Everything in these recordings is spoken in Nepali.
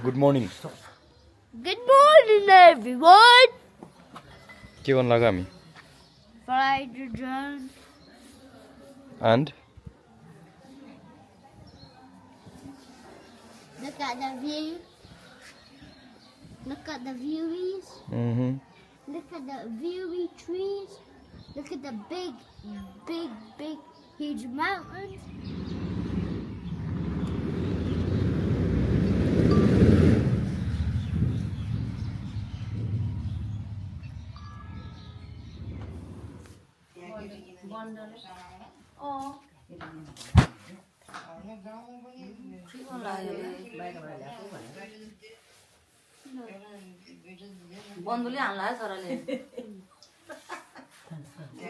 Good morning. Good morning, everyone. के गर्नु लाग्यो हामी? Fried drone. And Look at the view. Look at the viewies. Look at the viewy trees. Look at the big, huge mountains. बन्दुले हान्ला है सरले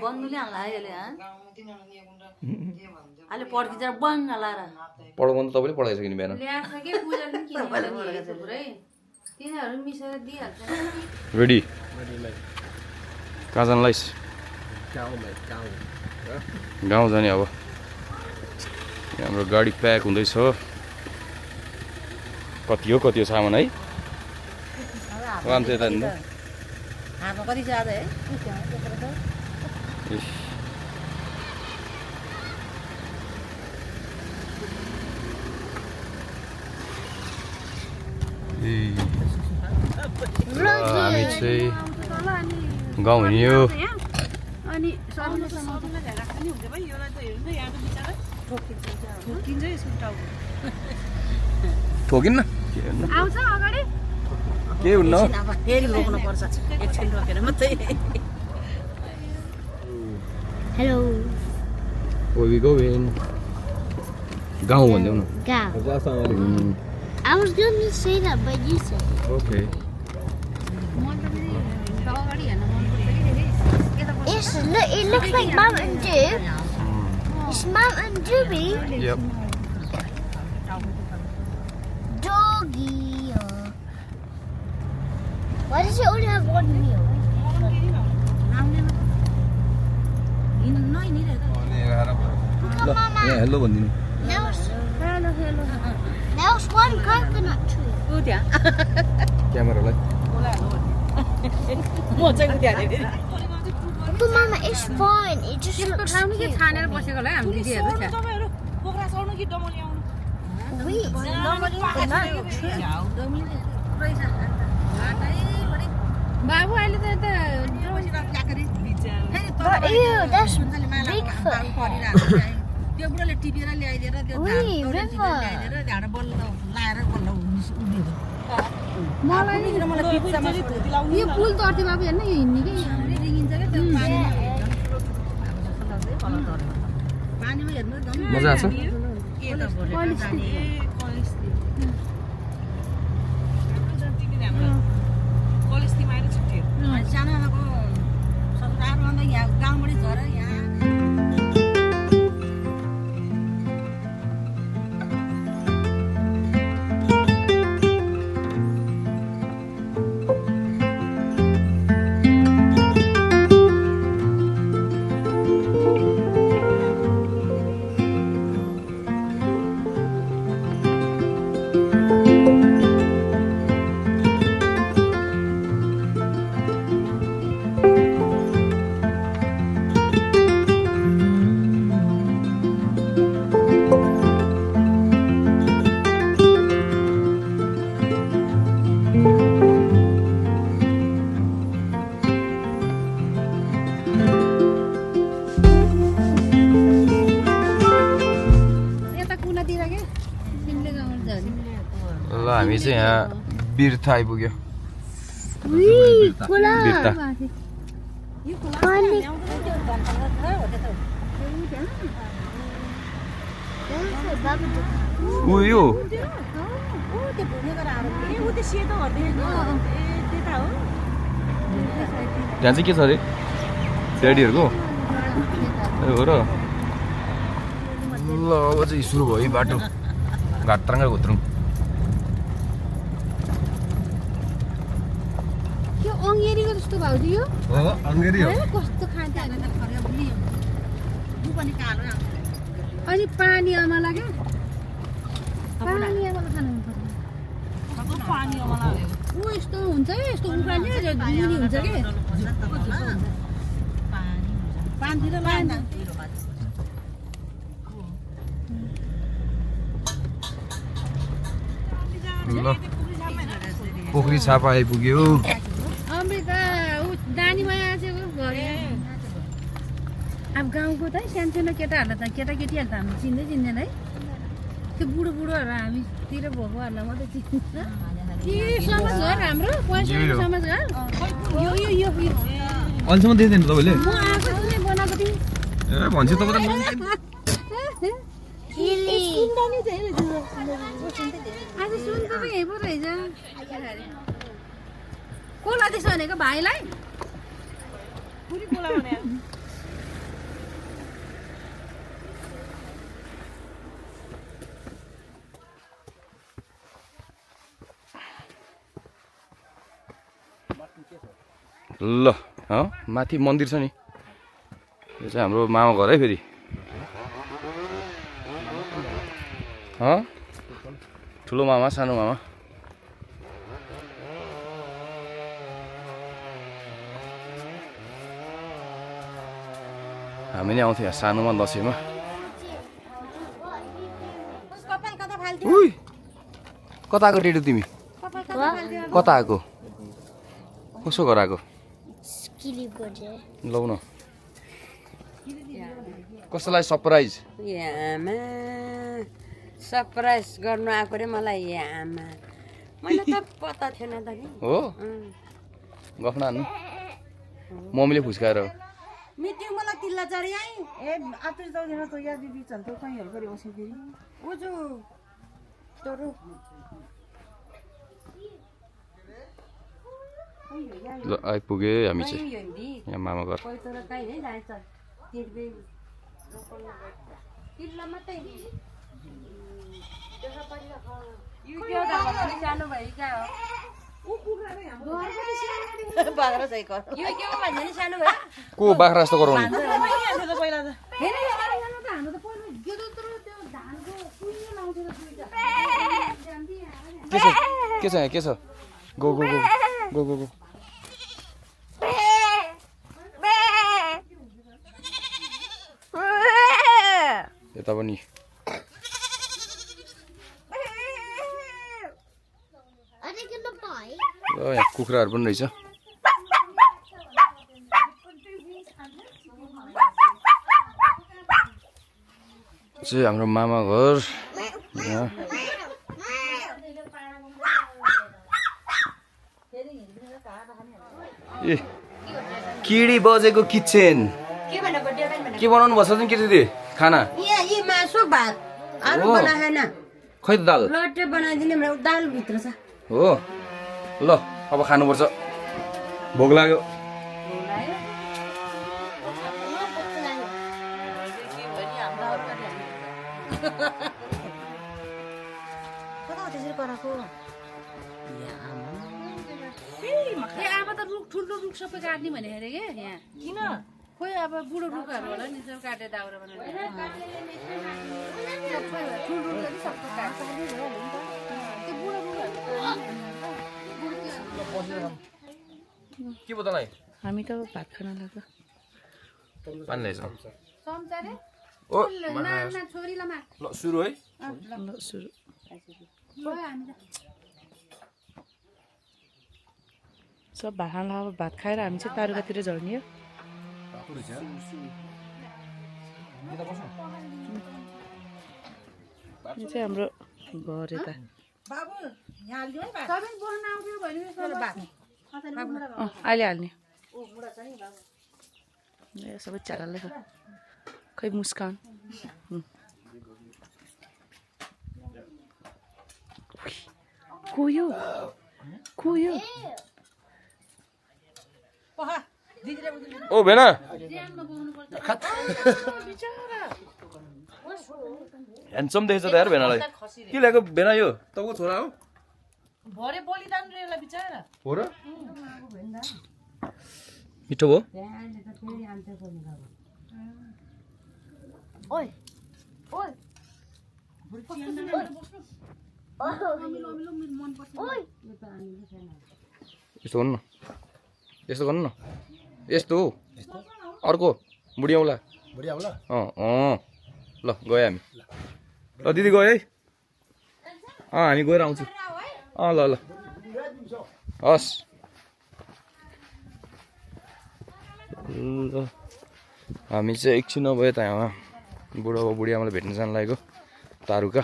बन्दुले हान्ला है यसले अहिले पड्किन्छ बङ हालार पढाउनु तपाईँले पढाइसक्यो नि बिहान ल्याछ के पूजा पनि किन पुरै तिनीहरु मिसेर दिइहाल्छ रेडी कहाँ जानलाइस गाउँ जाने अब हाम्रो गाडी प्याक हुँदैछ कति हो सामान है काम चाहिँ यता नि हातमा कति ज्यादा है हामी चाहिँ गाउँ हिँड्यो अनि सर्नु सर्नुलाई झ्यारा पनि हुन्छ भाइ योलाई त हेर्नु यहाँ त बिचारा ठोकिन्छ यसको टाउको ठोकिन्न आउँछ अगाडि के हुन्न फेरि रोक्नु पर्छ एकछिन रोकेर मात्रै Hello. Where we going? गाउँ भन्देऊ न Go. I was going to say that, but you said it. Okay. It looks like Mountain Dew. It's Mountain Dewy. Yep. Doggy. Why does it only have one wheel? Look at Mama. hello भन्दिनु There was one coconut tree. उ त्यहाँ क्यामेरालाई म चाहिँ उ त्यहाँ फेरि Look, Mama, it's fine. It just यसको looks ठाउँ के cute. छानेर बसेको होला हामी दिदीहरु त्यहाँ तपाईहरु पोखरा चढ्नु कि डमली आउनु Wait, बाबु अहिले त यता but ew, that's Bigfoot. त्यो बुढाले टिपेर ल्याइदिएर त्यो ल्याइदिएर झाड बल्ल लाएर बल्ल उभियो मलाई यो पुल तर्थे बाबु हेर्न यो हिँड्ने कि रिगिन्छ के त्यो पानीमा हेर्नु मजा आछ सानो आमाको ससुराल भन्दा यहाँ गाउँबाट झर यहाँ ल हामी चाहिँ यहाँ बिर्था आइपुग्यो खोला बिर्था पानी ऊ यो त्यहाँ चाहिँ के छ अरे ड्याडीहरूको ए हो र ल अब चाहिँ सुरु भयो है बाटो घात्राङ घुत्रुङ त्यो अङ्गेरीको जस्तो भाउ थियो अङ्गेरी हो कस्तो खान्छ अनि पानी अमला क्या पानी अमला खानु ऊ यस्तो हुन्छ है यस्तो उकाल्ने मुनि हुन्छ कि ल पोखरी छापा आइपुग्यो अमृता ऊ नानीमा आएको अब गाउँको त सानो केटाहरूलाई त केटाकेटीहरू त हामी चिन्दैन है त्यो बुढो बुढोहरू हामीतिर भएकोहरूलाई मात्रै चिन्छ के समाज घर हाम्रो पैसा समाज घर यो यो यो यो अहिलेसम्म देख्दैन तपाईँले म आएको छु बनाएको थिएँ ए भन्छ तपाईँ आज सुन त यहीँ पो रहेछ को लाँदैछ भनेको भाइलाई ल माथि मन्दिर छ नि यो चाहिँ हाम्रो मामा घर है फेरि ठुलो मामा सानो मामा हामी नै आउँथ्यो सानोमा दसैँमा उही कता आएको डेडु तिमी कता आएको कसो घर आएको लौ न कसैलाई सरप्राइज सरप्राइज गर्नु आएको रे मलाई आमा मैले त पत्ता थिएन त नि हो गफ नहान्नु मम्मीले फुस्काएर हो मिटिङ मलाई तिल्ला चढी आइ ए आतिर जाउँदैन त या दिदी चल्थ्यो कहीँ हेल्प गरी बस्यो फेरि उजु तोरु ल आइपुगे हामी चाहिँ यहाँ मामा घर कोही तर कहीँ नै जान्छ तिर्बे तिल्ला मात्रै यो के हो सानो भाइ क्या हो बाख्रा चाहिँ कर यो के हो भन्छ नि सानो भाइ को बाख्रा जस्तो गराउनु के छ यहाँ के छ go go go go go go यता पनि यहाँ कुखुराहरू पनि रहेछ चाहिँ हाम्रो मामा घर यहाँ ए किडी बजेको किचन के बनाउनु भएको छ नि केटी खाना यी मासु भात अरू बनाएन खै त दाल लट्टे बनाइदिने दाल भित्र छ हो ल अब खानुपर्छ भोक लाग्यो ए अब त रुख ठुलो रुख सबै काट्ने भने अरे के यहाँ किन खोइ अब बुढो रुखहरू होला नि सब काटेर दाउरा बनाएर सबै ठुलो रुखहरू सबै काट्छ त्यो बुढो रुखहरू के पो तँलाई हामी त भात खान लाग्छ पानी ल्याएछ चम्चा रे ओ नाना छोरीलाई माग ल सुरु है ल सुरु हामी त सब भात खान अब भात खाएर हामी चाहिँ तारुकातिर झर्ने हो यो चाहिँ हाम्रो गरे त बाबु यहाँ हाल्दियो है भात सबै बोल्न आउँथ्यो भने भात अहिले हाल्ने सबै चाराले खै मुस्कान कोयो ओ भेना ह्यान्डसम देखेछ त यार भेनालाई के ल्याएको भेना यो तपाईँको छोरा हो भरे बलिदान रे यसलाई बिचारा हो र मिठो भयो Oi. Oi. Oi. यस्तो गर्नु न यस्तो गर्नु न यस्तो हो अर्को बुढी औँला ल गयो हामी ल दिदी गयो है हामी गएर आउँछु ल ल हस् ल हामी चाहिँ एकछिन नभए त यहाँ बुढो अब बुढी आमालाई भेट्न जान लागेको तारुका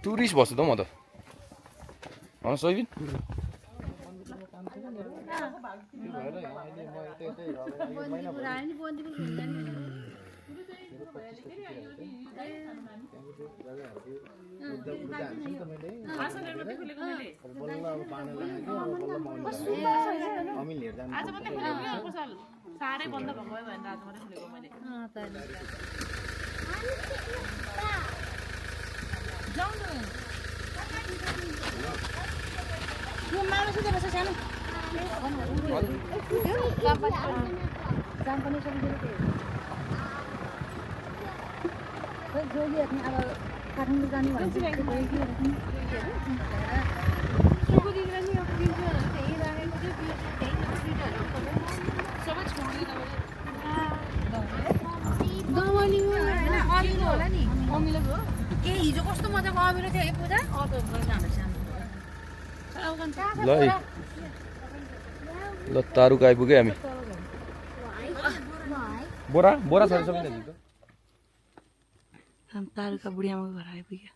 टुरिस्ट बस्छु त म त सोइबिन साह्रै बन्द भएको भयो भने आज मात्रै खुलेको मैले काठमाडौँ जाने ए हिजो कस्तो मजाको अमिलो थियो है पूजा ल ल तारुका आइपुग्यो हामी बोरा बोरा छ सबै हामी तारुका बुढी आमाको घर आइपुग्यो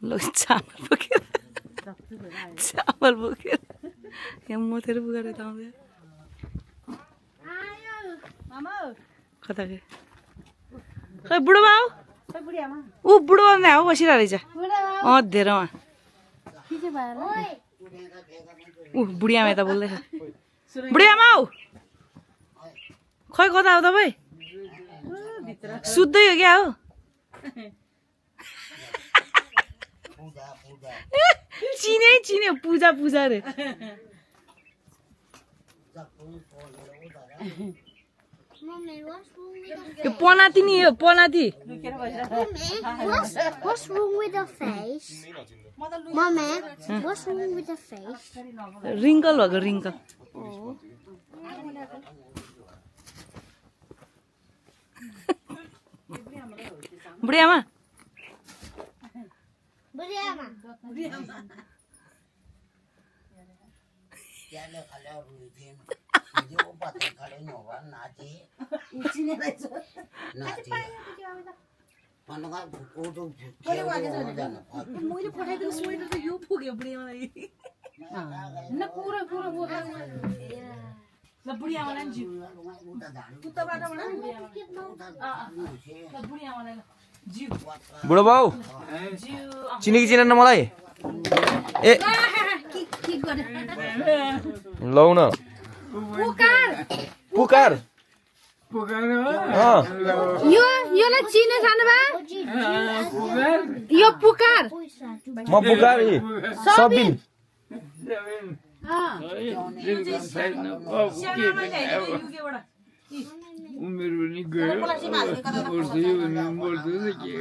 ल चामल बोकेर यहाँ मथेर पुगेर त आउँदै कता गयो खै बुढो बाउ ऊ बुढो बाउ यहाँ बसिरहेको रहेछ धेरैमा ऊ बुढी आमा यता बोल्दैछ बुढी आमा हौ खै कता हो तपाईँ सुत्दै हो क्या हो चिन्यो पूजा रे यो पनाती नि हो पनाती What's wrong with the face? Mommy, what's wrong with the face? Wrinkle भएको रिङ्कल बुढी आमा मैले पठाइदिएको स्वेटर त यो पुग्यो बुढी आमालाई न पुरो ल बुढी आमालाई नि जिउ कुत्ताबाट बुढी आमालाई जिउ बुढो बाउ चिनेकी चिनेन मलाई ए लौ न पुकार योलाई चिने जानु भयो यो पुकार म पुकारी सबिन उमेर पनि गयो मर्छु के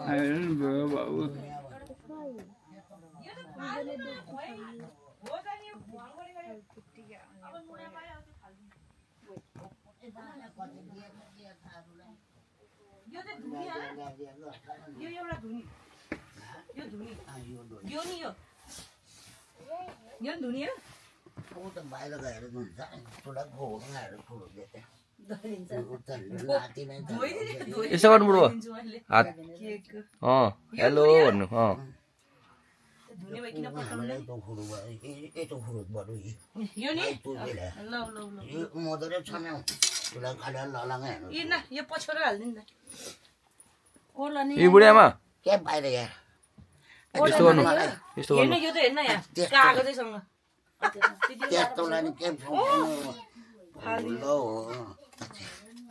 आएन भयो बाबु यो चाहिँ धुनी हो यो एउटा धुनी यो धुनी यो नि यो नि धुनी हो ऊ त बाहिर गएर हुन्छ थोडा घोडाहरू ठुलो देख्छ यसो गर्नु बुढो हात हेलो भन्नु यो नि ल मदरै छैन उसलाई खाली ललाङ हेर्नु यो पछ्यौरा हालिदिनु न ओर्ला नि ए बुढियामा के बाहिर यहाँ यस्तो गर्नु यस्तो गर्नु यो त हेर्न यहाँ कागजैसँग त्यस्तोलाई नि के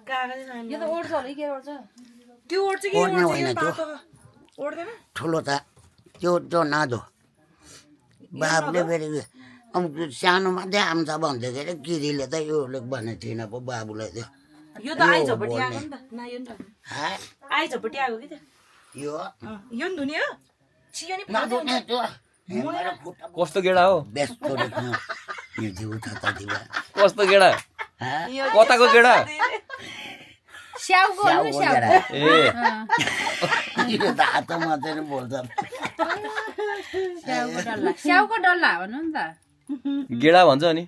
कागजैसँग यो त ओड्छ होला के ओड्छ त्यो ओड्छ कि ओड्ने होइन त्यो ओड्दैन ठुलो त त्यो त्यो नादो बाबुले फेरि अब सानोमा चाहिँ आउँछ भन्थ्यो के अरे किरीले त यो भनेको थिएन पो बाबुलाई त्यो यो त आइझपट्टि आएको नि त न यो नि त आइझपट्टि आएको कि यो यो नि धुनी हो छियो नि नदुने त्यो कस्तो गेडा हो व्यस्त यो जिउ छ तति बेला कस्तो गेडा कताको गेडा स्याउको हो स्याउ ए यो त हातमा मात्रै बोल्छ स्याउको डल्ला भन्नु नि त गेडा भन्छ नि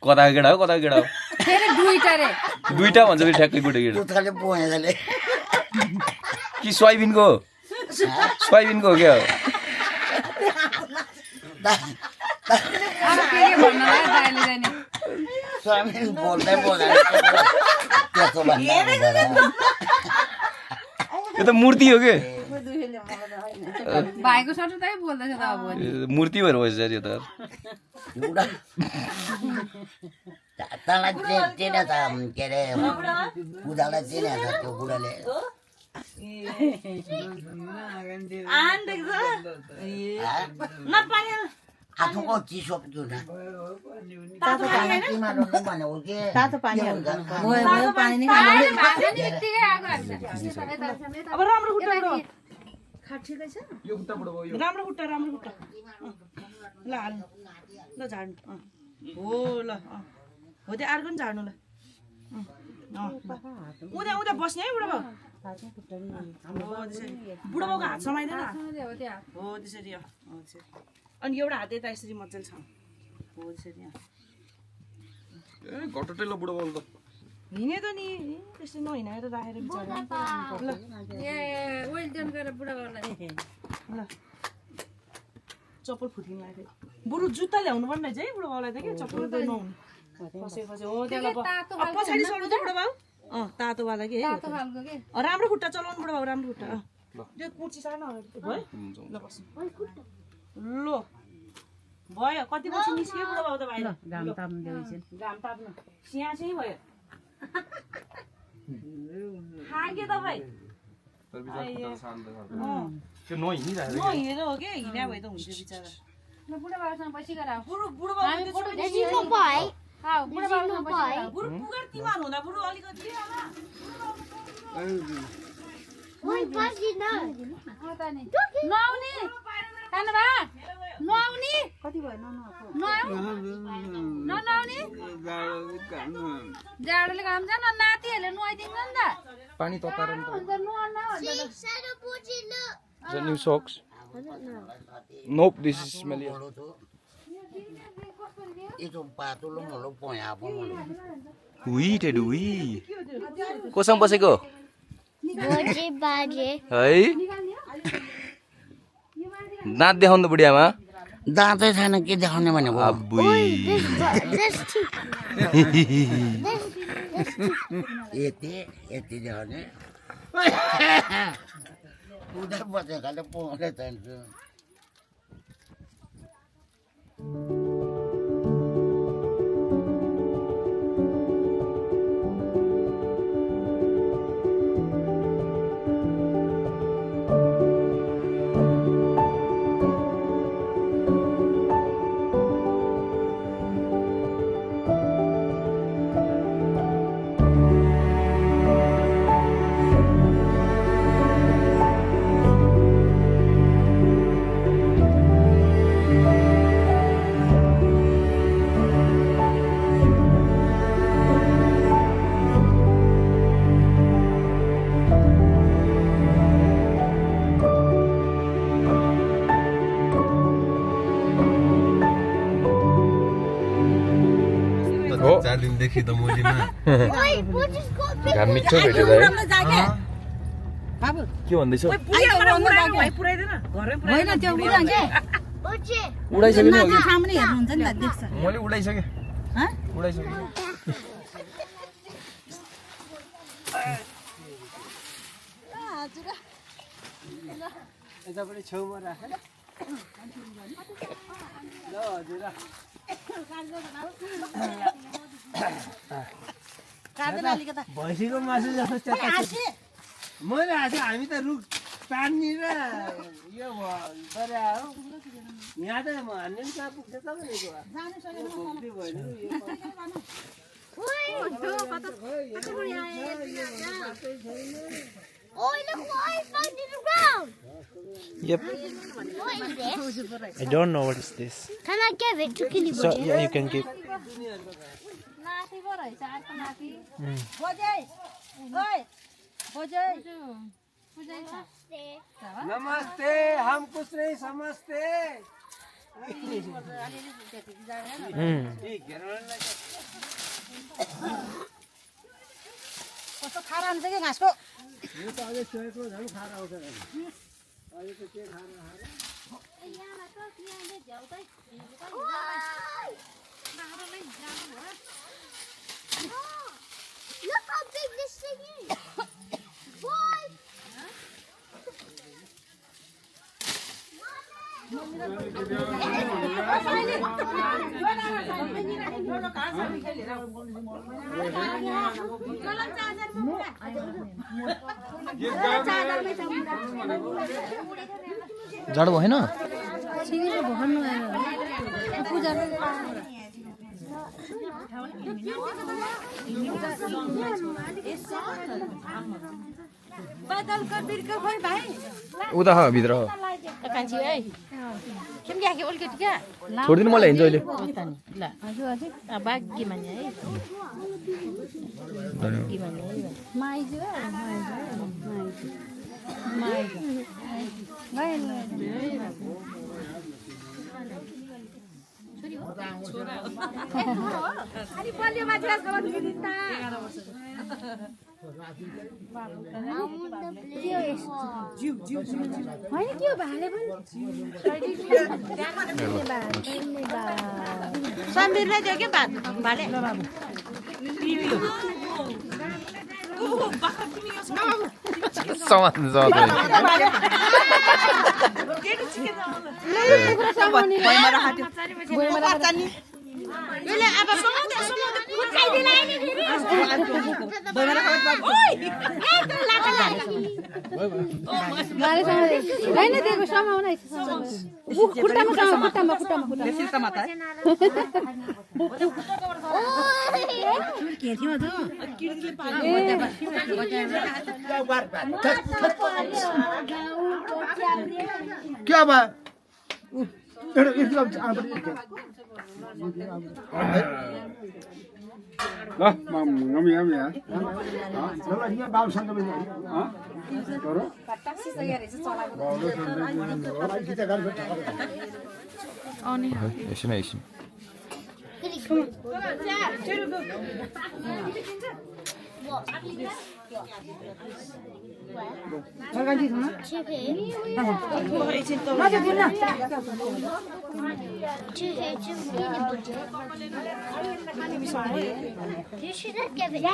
कताको गेडा हो कताको गेडा हो फेरि दुईटा रे दुईटा भन्छ कि ठ्याक्कै गुटे गेडा कुत्काले पोहेले कि सोयाबिनको सोयाबिनको हो क्या के भन्नु होला दाइले जाने स्वामी बोल्दै बोल्दैन त्यस्तो भन्दा यो त मूर्ति हो के भाइको सट्टै बोल्दैछ त अब मूर्ति भएर बसेछ यो त तँलाई चिने त के अरे बुढालाई चिने छ त्यो बुढाले आफूको चिसो जुन तिमीहरू भनेको के तातो पानी अब राम्रो खुट्टा ठिकै छ राम्रो खुट्टा ल हाल ल झाड्नु हो ल हो त्यो अर्को नि झाड्नु ल उता बस्ने है बुढा बाउ बुढा बाउको हात समाइँदैन हो त्यसरी अनि एउटा हात यता यसरी मजाले छ हो त्यसरी घटटेलो बुढो बोल त हिँडे त नि त्यस्तो नहिँडाएर राखेर बिचारा ल ल चप्पल फुटिनु लाग्यो बरु जुत्ता ल्याउनु पर्ने रहेछ है बुढो बाउलाई त के चप्पल त नहुने खसे हो त्यसलाई पछाडि सर्नु त बुढो बाउ तातोवाला के राम्रो खुट्टा चलाउनु बुढो बाउ राम्रो खुट्टा त्यो कुची सानो भयो ल बस ल भयो कति बजी निस्क्यो बुढो बाउ त बाहिर घाम ताप्नु स्याहाँ चाहिँ भयो खागे तपाईँ त्यो नहिँडिरहेको नहिँडेर हो क्या हिँड्या भए त हुन्छ बिचरा बुढा बाबुसँग पैसा गरा बुढो बाउ बुढो पुगेर तिमीहरू हुँदा बुढो अलिकति नआउने कानुबा नआउने कति भयो नआउने जाडोले काम छ न नातिहरूले नुहाइदिन्छ नि त पानी तताएर Is new socks? Nope, this is smelly. itu patulung lo poin apa mulu Wih, Tedu, wih. Koसँग बसेको है दाँत देखाउनु त बुढियामा दाँतै छैन के देखाउने भनेको अब्बुई यति यति देखाउने उधर बसेकाले पोले चाहिन्छ 4 दिनदेखि त मोलीमा Wait, what is called big? घाम मिठो भेट्यो दाइ बाबु के भन्दैछ पुऱ्याइदेन घरमै होइन त्यो उडान्छ Oche. उडाइसक्यो नि माथि सामुन्ने हेर्नुहुन्छ नि त देख्छ मैले उडाइसकेँ हँ उडाइसकेँ यतापट्टि छेउमा राखेर ल हजुर काट्दैन अलिकता भैँसीको मासु जस्तो त्यता मैले हाँसेँ हामी त रुख तान्ने र यो गरे हो यहाँ त हान्ने नि कहाँ पुग्छ त भनेको Oh, look what I found in the ground. Yep. What is this? I don't know what is this. Can I give it to Killy So yeah, you can give. बजाइ ओइ बजाइ नमस्ते हम कुछ नहीं समझते कस्तो खारा हुन्छ कि घाँसको यो त अझै चोएको झन् खाएर आउँछ अहिले त के खाएर Look how big this thing is. Boy. जाडो भएन उता खा भित्र छोडिदिनु मलाई हिँड्छ अहिले समीरले दियो के भात भाले क्या बा एकछिन एकछिन You shouldn't give it to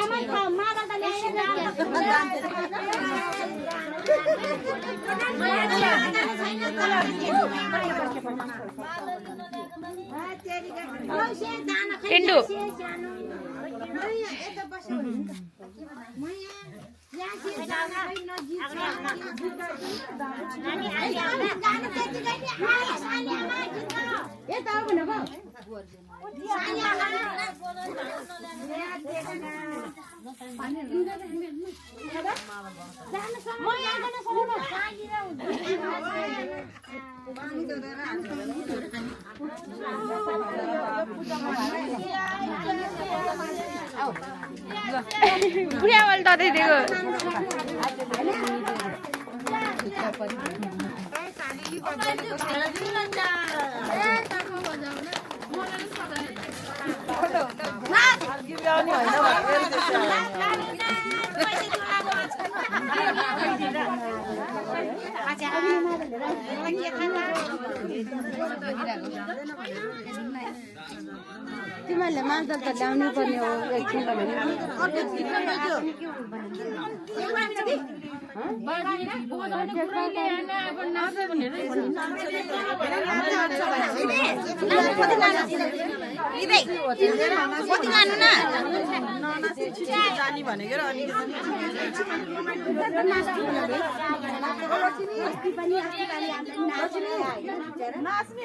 टिन्डु पुरा वाला दादै दिएको तिमीहरूले मान्छे त ल्याउनु पर्ने हो एकछिन जानी भनेको र अनि नाच्ने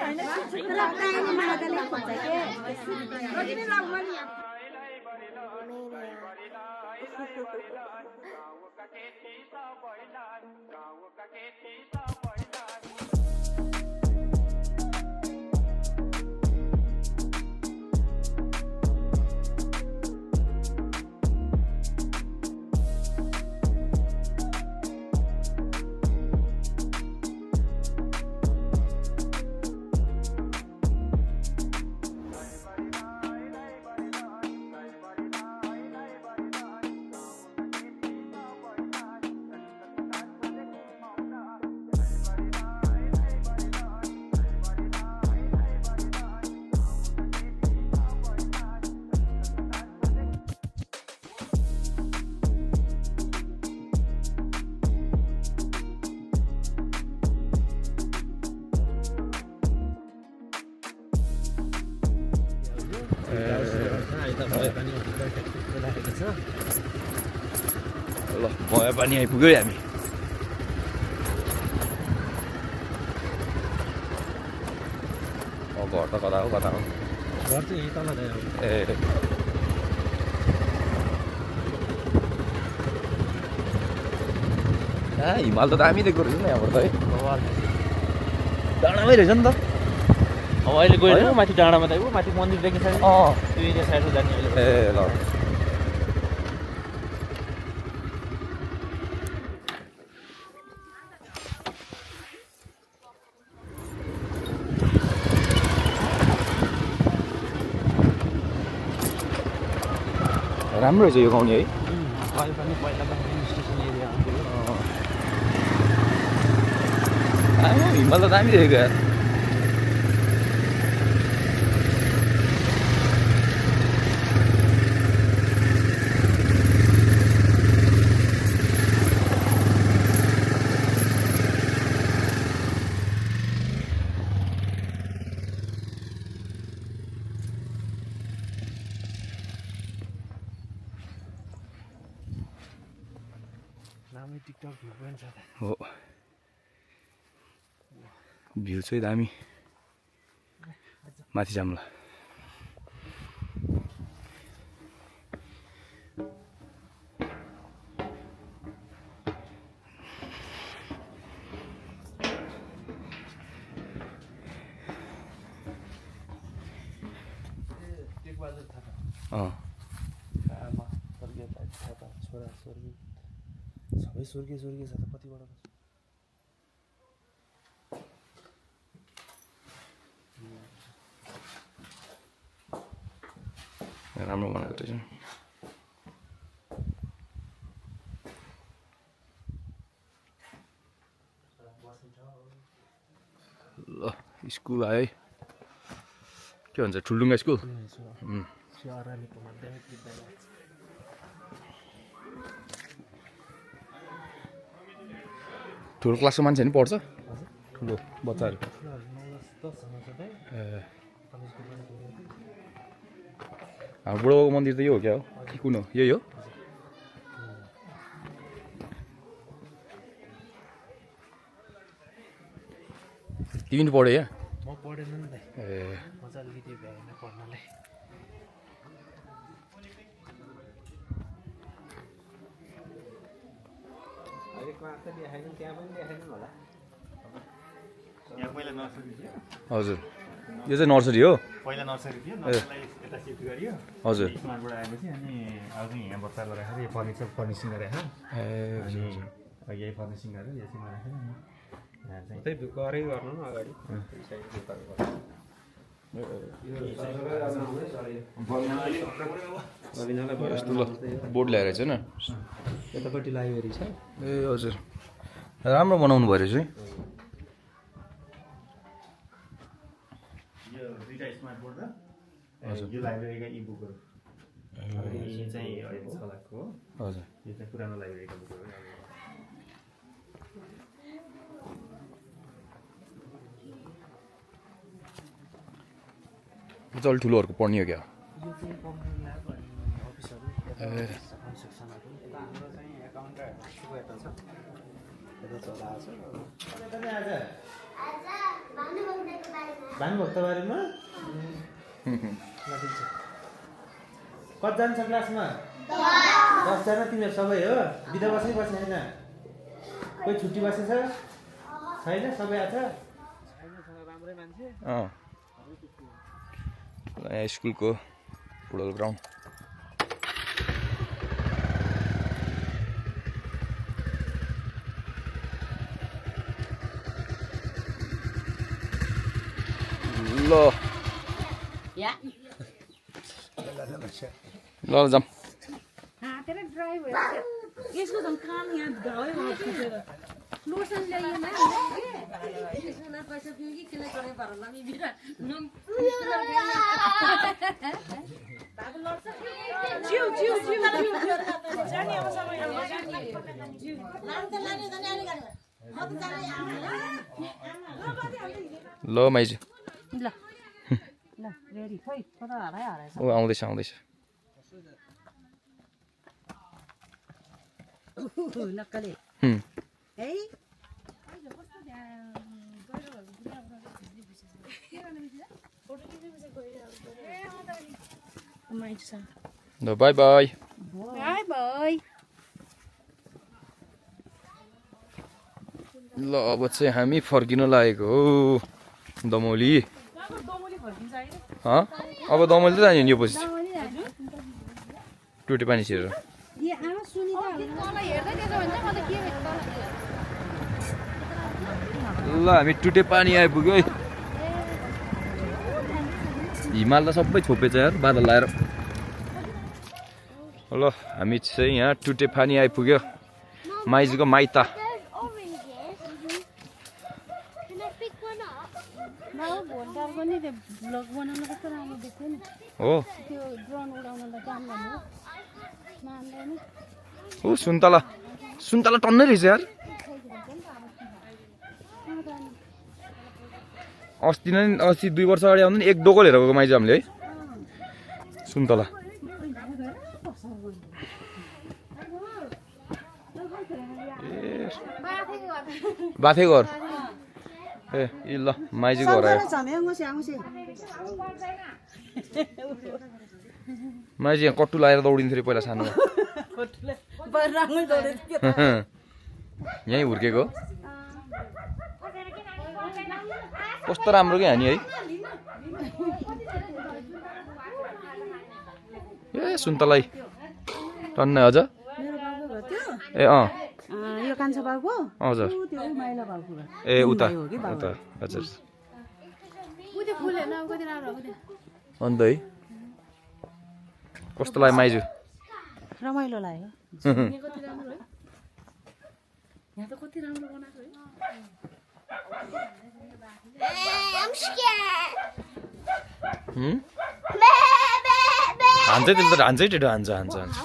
ल भए पनि आइपुग्यो है हामी घर त कता हो घर चाहिँ यही तल ए हिमाल त दामी देख्दो रहेछ नि यहाँबाट त है डाँडामै रहेछ नि त अब अहिले गयो माथि डाँडामा त माथि मन्दिर देखिन्छ नि त्यो एरिया साइडमा जाने अहिले ए ल राम्रो रहेछ यो गाउँ नि है पनि पहिला त स्टेसन एरिया हिमाल त दामी देखेको यार टिकटक भ्यू पोइन्ट छ हो भ्यू चाहिँ दामी माथि जाऊँ ल आमा स्वर्गीय थापा छोरा स्वर्गीय सबै स्वर्गीय छ त कतिबाट राम्रो बनाएको रहेछ ल स्कुल आयो है के भन्छ ठुलडुङ्गा स्कुल ठुलो क्लासको मान्छे नि पढ्छ ठुलो बच्चाहरू हाम्रो बुढाबाको मन्दिर त यो हो क्या हो कि कुन हो यही हो तिमी नि पढ्यो यहाँ म पढेन नि त ए म चाहिँ अलिकति भ्याएन पढ्नलाई हजुर यो चाहिँ नर्सरी हो पहिला नर्सरी थियो नर्सरीलाई यता सिफ्ट गरियो हजुर स्मार्टबाट आएपछि अनि अब यहाँ बच्चालाई राखेर यो फर्निसिङ गरेर ए अनि यही फर्निसिङ गरेर यसैमा राखेर अनि यहाँ चाहिँ त्यही गरै गर्नु न अगाडि यस्तो ल बोर्ड ल्याएर चाहिँ होइन यतापट्टि लाइब्रेरी छ ए हजुर राम्रो बनाउनु भयो रहेछ है यो दुईटा स्मार्ट बोर्ड र यो लाइब्रेरीका इ बुकहरू यो चाहिँ अहिले 6 लाखको हो हजुर यो चाहिँ पुरानो लाइब्रेरीका बुकहरू चल ठुलोहरूको पढ्ने हो क्या ए भानुभक्त बारेमा कतिजना छ क्लासमा 10 जना तिमीहरू सबै हो बिदा बस्नै बस्ने होइन कोही छुट्टी बसेछ छैन सबै आछ राम्रै मान्छे यहाँ स्कुलको फुटबल ग्राउन्ड ल ल जाम यसको झन् कान यहाँ घाउ फुटेर लोसन ल्याइएन पैसा दियो कि किलाई करे भरला मी बिरा जिउ जिउ जिउ जानी अब समय जिउ ल माइजू ल ल रेडी खोइ कता हराएछ ओ आउँदैछ आउँदैछ नक्कले है ल बाई बाई बाई बाई ल अब चाहिँ हामी फर्किन लागेको हो दमौली अब दमौली त जाने नि यो पछि टुटे पानी छिरेर ल हामी टुटे पानी आइपुग्यो है हिमाल त सबै छोपेछ यार बादल लाएर ल हामी चाहिँ यहाँ टुटे पानी आइपुग्यो माइजूको माइता हो ओ सुन्तला सुन्तला टन्नै रहेछ यार अस्ति 2 वर्ष अगाडि आउँदा नि एक डोको लिएर गएको माइजू हामीले है सुन्तला बाथे घर ए ल माइजूको घर आयो माइजू यहाँ कट्टु लगाएर दौडिन्थ्यो अरे पहिला सानोमा यहीँ हुर्केको कस्तो राम्रो क्या हानी है ए सुन्तलाई टन्नै अझ ए यो कान्छा बाबुको हजुर त्यो माइला बाबुको ए उता उता हजुर अन्त है कस्तो लाग्यो माइजू रमाइलो लाग्यो हान्छ त्यसले त हान्छै टेटो हान्छ हान्छ हान्छ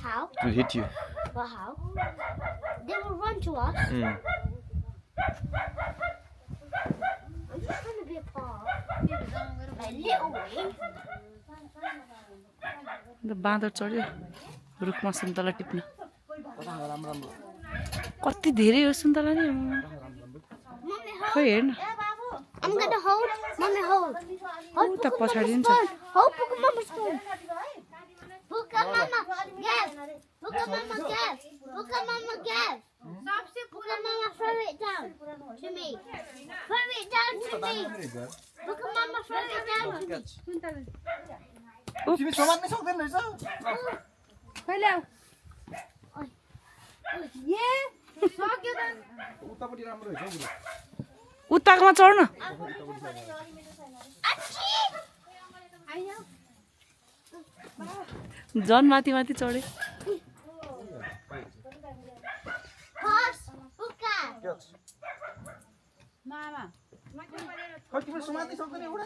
How? To hit you. Well, how? They will run to us. I'm just trying to be a part. My little way. बाँदर चढ्यो रुखमा सुन्तला टिप्न कति धेरै हो सुन्तला नि खै हेर्न I'm gonna hold. Mommy, hold. Hold. उता पछाडि नि छ Hold Pokemon spoon. Pokemon, Gav. Pokemon, Gav. Pokemon, Gav. Pokemon, throw it down to me. Throw it down to me. Pokemon, throw it down to me. तिमी समात्नै सक्दैन रहेछ कहिले आऊ उतापट्टि राम्रो रहेछ उत्ताकोमा चढ्न झन् माथि माथि चढे Horse, puka. खै तिम्रो सुमात्दै सक्दैन एउटा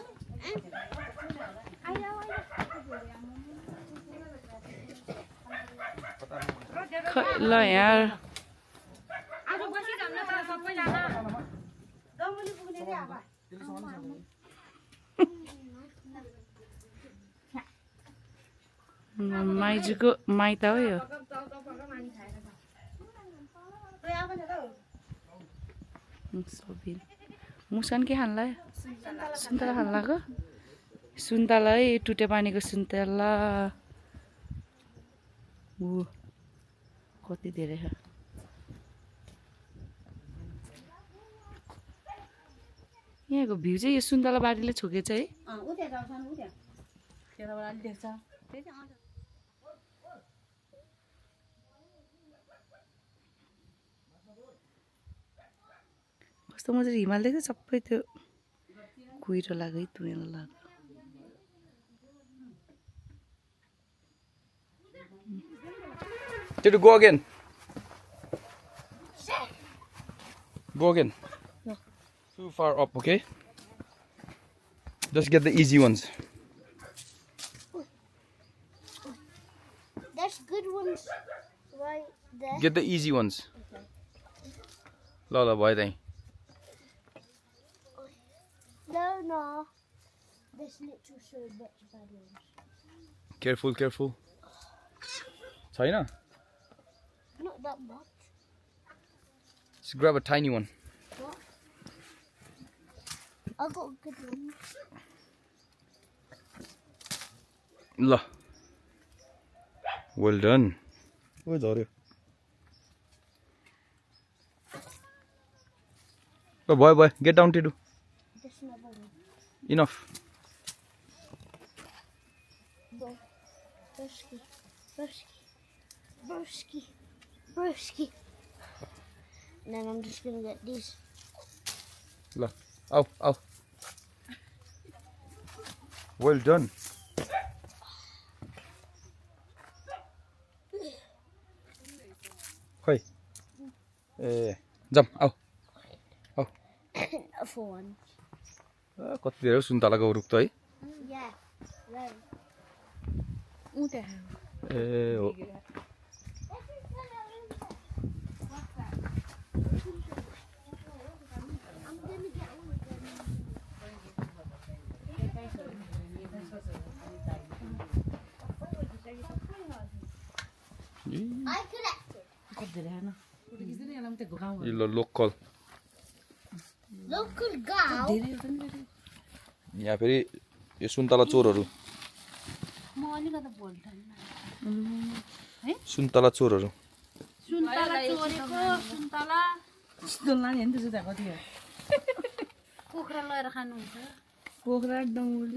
ल यार माइजूको माइत हो यो मुसन के खानला सुन्तला खानलाको सुन्तला है टुटे पानीको सुन्तला ऊ कति धेरै छ यहाँको भ्यू चाहिँ यो सुन्तला बारीले छोकेछ है कस्तो मजाले हिमाल देख्छ सबै त्यो कुहिरो लाग्यो तुनेर लाग्यो Did you go again? Go again. Too far up, okay? Just get the easy ones. There's good ones right there. Get the easy ones. Lola, boy, thing. No. There's literally so much bad ones. Careful, careful. China? Not that much. Just grab a tiny one. What? I got a good one. La. Well done. Where's Oreo? Oh, boy, get down, Tidu. There's another one. Enough. Broski. And then I'm just gonna get these. La. Ow. Well done. Hey. Jump. Ow. For one. कति धेरै सुन्तलाको रुख त है Yeah. Right. ए हो I collected. Local Local cow. यहाँ फेरि यो सुन्तला चोरहरू सुन्तला चोरहरू कुखुरा लगेर खानुहुन्छ कुखुरा डङ्गुली